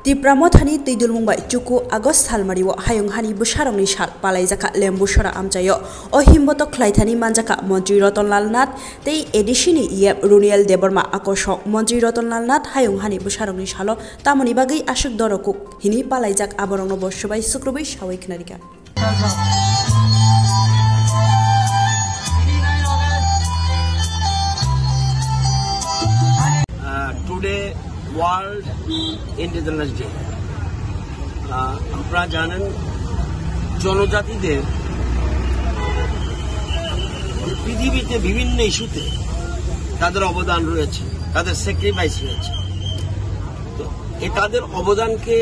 Tipramothani Tidulmungbai Chuku Agos Salmariwo Hayunghani Busharongni Shal Palaijaka Lembushara Amjayo O Himboto Klaithani Manjaka Montri Rotonlal Nath Tei Edishini Yep Runiel Deborma Akosho Montri Rotonlal Nath Hayunghani Busharongni Shalo Tamoni Bagai Ashuk Dorokuk Hini Palaijak Aborongno Boshobai Sukrubi Shawai Knarika Today World Indigenous Day আপনারা জানেন জনজাতিদের পৃথিবীতে বিভিন্ন ইস্যুতে তাদের অবদান রয়েছে, তাদের sacrifice রয়েছে। তো তাদের অবদানকে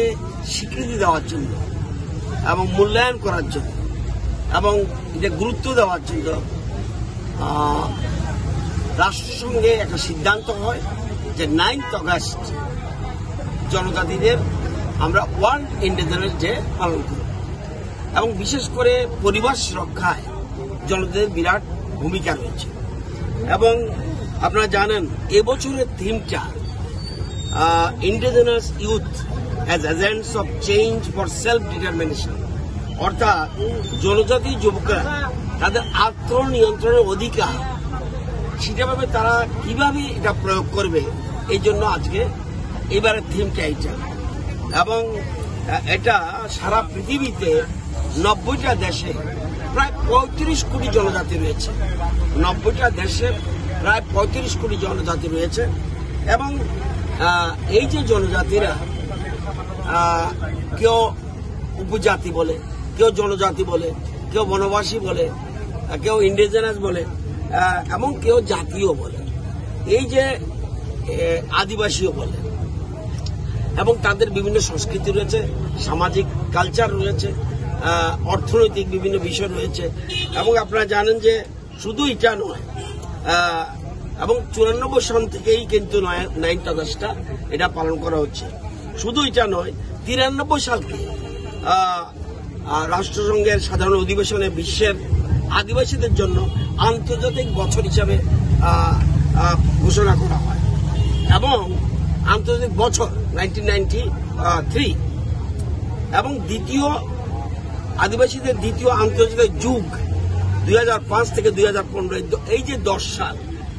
স্বীকৃতি দেওয়ার জন্য এবং মূল্যায়ন করার জন্য এবং এটা গুরুত্ব দেওয়ার জন্য রাষ্ট্রসংঘে একটা সিদ্ধান্ত হয় যে 9th অগাস্ট জনজাতিদের আমরা ওয়ার্ল্ড ইন্ডিজিনাস ডে পালন করি এবং বিশেষ করে পরিবেশ রক্ষায় জনজাতিদের বিরাট ভূমিকা রয়েছে। এবং আপনারা জানেন এবছরের থিমটা indigenous youth as agents of change for self determination, অর্থাৎ জনজাতি যুবকরা তাদের আত্মনিয়ন্ত্রণের অধিকার সেটাভাবে তারা কিভাবে এটা প্রয়োগ করবে, এই জন্য আজকে এবারের থিমটা এইটা। এবং এটা সারা পৃথিবীতে 90টা দেশে প্রায় 35 কোটি জনজাতি রয়েছে। 90টা দেশে প্রায় 35 কোটি জনজাতি রয়েছে। এবং এই যে জনজাতিরা কেউ উপজাতি বলে, কেউ জনজাতি বলে, কেউ বনবাসী বলে, কেউ ইন্ডিজিনাস বলে এবং কেউ জাতীয় বলে, এই যে আদিবাসীও বলে। এবং তাদের বিভিন্ন সংস্কৃতি রয়েছে, সামাজিক কালচার রয়েছে, অর্থনৈতিক বিভিন্ন বিষয় রয়েছে। এবং আপনারা জানেন যে শুধু এটা নয়, এবং 94 সাল থেকেই কিন্তু 9th অগাস্টটা এটা পালন করা হচ্ছে। শুধু এটা নয়, 93 সালকে রাষ্ট্রসংঘের সাধারণ অধিবেশনে বিশ্বের আদিবাসীদের জন্য আন্তর্জাতিক বছর হিসাবে ঘোষণা করা হয়। এবং আন্তর্জাতিক বছর 1993 এবং আদিবাসীদের দ্বিতীয় আন্তর্জাতিক যুগ 2005 থেকে 2015, এই যে 10 সাল,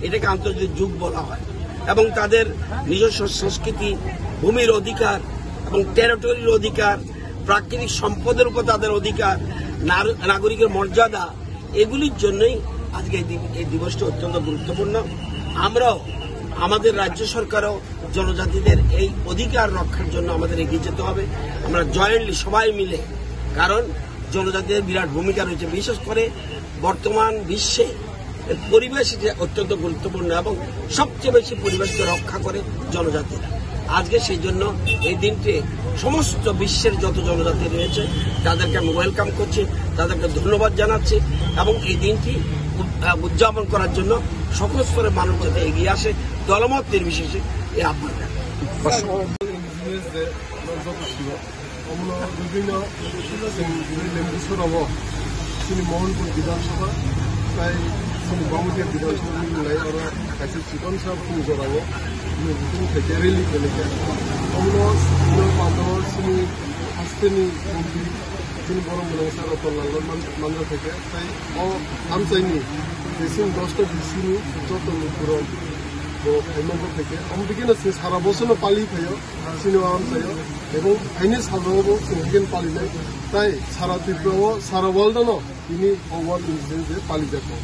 এটাকে আন্তর্জাতিক যুগ বলা হয়। এবং তাদের নিজস্ব সংস্কৃতি, ভূমির অধিকার এবং টেরিটরির অধিকার, প্রাকৃতিক সম্পদের উপর তাদের অধিকার, নাগরিকের মর্যাদা, এগুলির জন্যই আজকে এই দিবসটি অত্যন্ত গুরুত্বপূর্ণ। আমরাও আমাদের রাজ্য সরকারও জনজাতিদের এই অধিকার রক্ষার জন্য আমাদের এগিয়ে যেতে হবে। আমরা জয়েন্টলি সবাই মিলে, কারণ জনজাতিদের বিরাট ভূমিকা রয়েছে। বিশেষ করে বর্তমান বিশ্বে পরিবেশ অত্যন্ত গুরুত্বপূর্ণ এবং সবচেয়ে বেশি পরিবেশকে রক্ষা করে জনজাতিরা। আজকে সেই জন্য এই দিনটি সমস্ত বিশ্বের যত জনজাতি রয়েছে তাদেরকে আমি ওয়েলকাম করছি, তাদেরকে ধন্যবাদ জানাচ্ছি। এবং এই দিনটি উদযাপন করার জন্য সকল স্তরের মানুষ যাতে এগিয়ে আসে, দলমত নির্বিশেষে এই আহ্বান। महनपुर विधानसभा प्राय बामुदिया विधानसभा मिलाय और खायसे चिकन साहब जराङो बिथिं खायसे रेलि गेलेगे अमनो पान्दर सिनि हास्टेनि मन्त्रि जोंनि बर' मुलाम्फा रतनलाल मानजा থেকে তাই আমচাইনি बेसिम 10টা बिसिनि যত মুকুরন member থেকে আমদিকেनो जों सारा बोसोरनो फालिफैयो सिनेमा আমচাইयो এবং आइनि सालरावबो जों बिगिन फालिनाय তাই সারা ত্রিপুরা সারা ওয়ার্ল্ডनो बिनि वर्ल्ड इंडिजिनास डे फालिजाखौ